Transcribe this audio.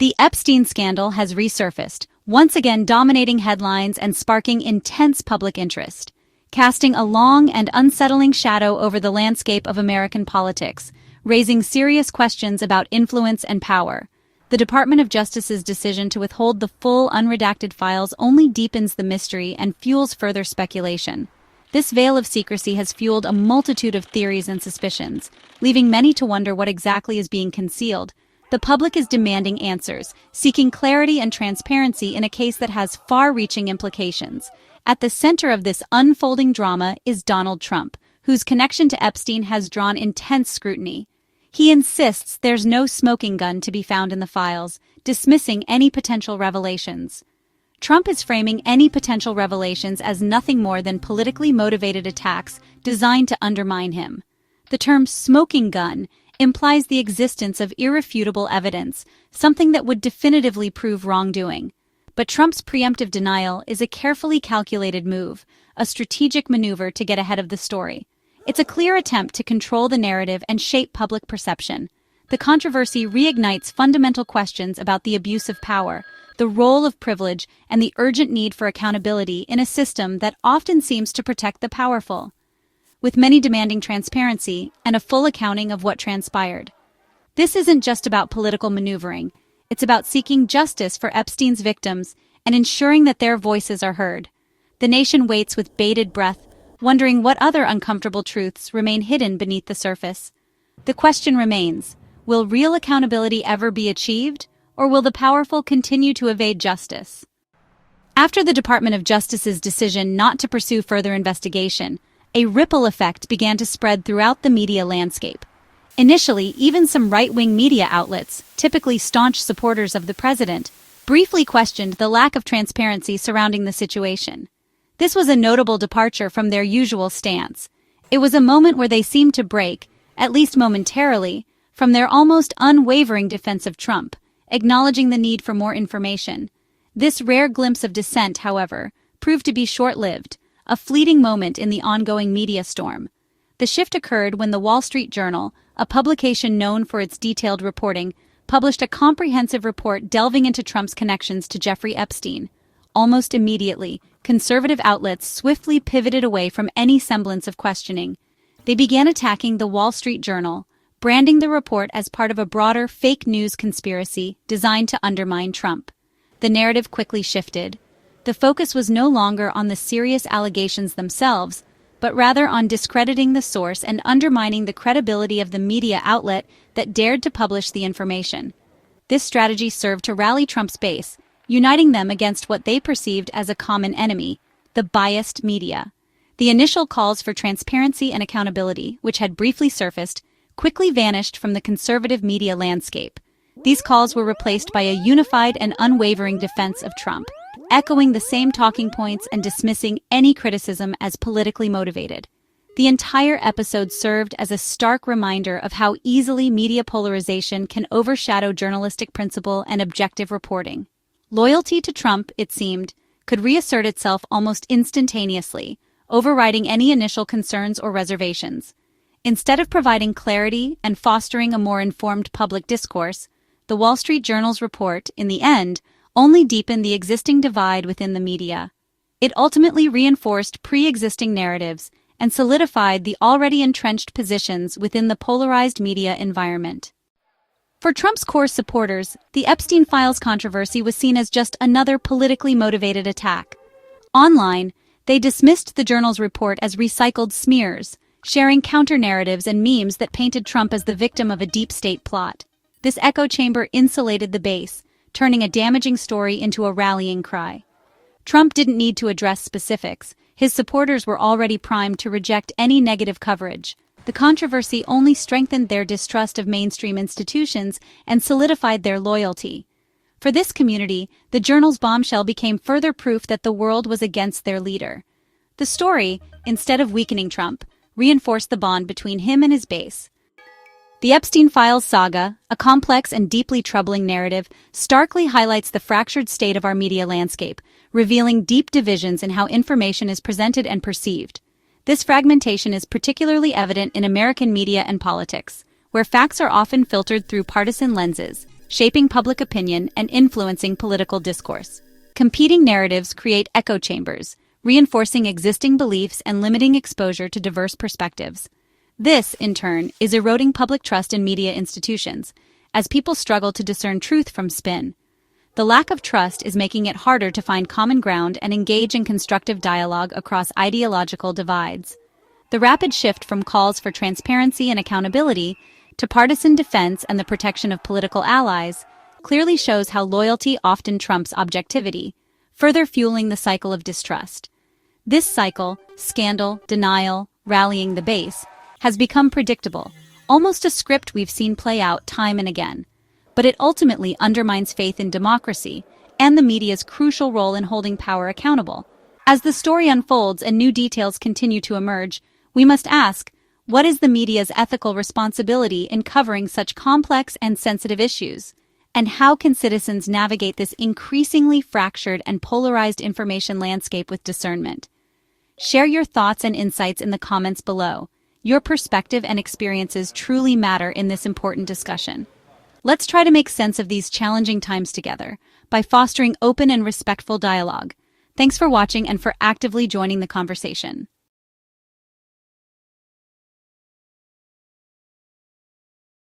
The Epstein scandal has resurfaced, once again dominating headlines and sparking intense public interest, casting a long and unsettling shadow over the landscape of American politics, raising serious questions about influence and power. The Department of Justice's decision to withhold the full unredacted files only deepens the mystery and fuels further speculation. This veil of secrecy has fueled a multitude of theories and suspicions, leaving many to wonder what exactly is being concealed. The public is demanding answers, seeking clarity and transparency in a case that has far-reaching implications. At the center of this unfolding drama is Donald Trump, whose connection to Epstein has drawn intense scrutiny. He insists there's no smoking gun to be found in the files, dismissing any potential revelations. Trump is framing any potential revelations as nothing more than politically motivated attacks designed to undermine him. The term smoking gun implies the existence of irrefutable evidence, something that would definitively prove wrongdoing. But Trump's preemptive denial is a carefully calculated move, a strategic maneuver to get ahead of the story. It's a clear attempt to control the narrative and shape public perception. The controversy reignites fundamental questions about the abuse of power, the role of privilege, and the urgent need for accountability in a system that often seems to protect the powerful, with many demanding transparency and a full accounting of what transpired. This isn't just about political maneuvering. It's about seeking justice for Epstein's victims and ensuring that their voices are heard. The nation waits with bated breath, wondering what other uncomfortable truths remain hidden beneath the surface. The question remains, will real accountability ever be achieved, or will the powerful continue to evade justice? After the Department of Justice's decision not to pursue further investigation, a ripple effect began to spread throughout the media landscape. Initially, even some right-wing media outlets, typically staunch supporters of the president, briefly questioned the lack of transparency surrounding the situation. This was a notable departure from their usual stance. It was a moment where they seemed to break, at least momentarily, from their almost unwavering defense of Trump, acknowledging the need for more information. This rare glimpse of dissent, however, proved to be short-lived, a fleeting moment in the ongoing media storm. The shift occurred when the Wall Street Journal, a publication known for its detailed reporting, published a comprehensive report delving into Trump's connections to Jeffrey Epstein. Almost immediately, conservative outlets swiftly pivoted away from any semblance of questioning. They began attacking the Wall Street Journal, branding the report as part of a broader fake news conspiracy designed to undermine Trump. The narrative quickly shifted. The focus was no longer on the serious allegations themselves, but rather on discrediting the source and undermining the credibility of the media outlet that dared to publish the information. This strategy served to rally Trump's base, uniting them against what they perceived as a common enemy, the biased media. The initial calls for transparency and accountability, which had briefly surfaced, quickly vanished from the conservative media landscape. These calls were replaced by a unified and unwavering defense of Trump, echoing the same talking points and dismissing any criticism as politically motivated. The entire episode served as a stark reminder of how easily media polarization can overshadow journalistic principle and objective reporting. Loyalty to Trump, it seemed, could reassert itself almost instantaneously, overriding any initial concerns or reservations. Instead of providing clarity and fostering a more informed public discourse, the Wall Street Journal's report, in the end, only deepened the existing divide within the media. It ultimately reinforced pre-existing narratives and solidified the already entrenched positions within the polarized media environment. For Trump's core supporters, the Epstein files controversy was seen as just another politically motivated attack. Online, they dismissed the Journal's report as recycled smears, sharing counter-narratives and memes that painted Trump as the victim of a deep state plot. This echo chamber insulated the base, turning a damaging story into a rallying cry. Trump didn't need to address specifics. His supporters were already primed to reject any negative coverage. The controversy only strengthened their distrust of mainstream institutions and solidified their loyalty. For this community, the Journal's bombshell became further proof that the world was against their leader. The story, instead of weakening Trump, reinforced the bond between him and his base. The Epstein Files saga, a complex and deeply troubling narrative, starkly highlights the fractured state of our media landscape, revealing deep divisions in how information is presented and perceived. This fragmentation is particularly evident in American media and politics, where facts are often filtered through partisan lenses, shaping public opinion and influencing political discourse. Competing narratives create echo chambers, reinforcing existing beliefs and limiting exposure to diverse perspectives. This, in turn, is eroding public trust in media institutions, as people struggle to discern truth from spin. The lack of trust is making it harder to find common ground and engage in constructive dialogue across ideological divides. The rapid shift from calls for transparency and accountability to partisan defense and the protection of political allies clearly shows how loyalty often trumps objectivity, further fueling the cycle of distrust. This cycle, scandal, denial, rallying the base, has become predictable, almost a script we've seen play out time and again. But it ultimately undermines faith in democracy and the media's crucial role in holding power accountable. As the story unfolds and new details continue to emerge, we must ask, what is the media's ethical responsibility in covering such complex and sensitive issues? And how can citizens navigate this increasingly fractured and polarized information landscape with discernment? Share your thoughts and insights in the comments below. Your perspective and experiences truly matter in this important discussion. Let's try to make sense of these challenging times together by fostering open and respectful dialogue. Thanks for watching and for actively joining the conversation.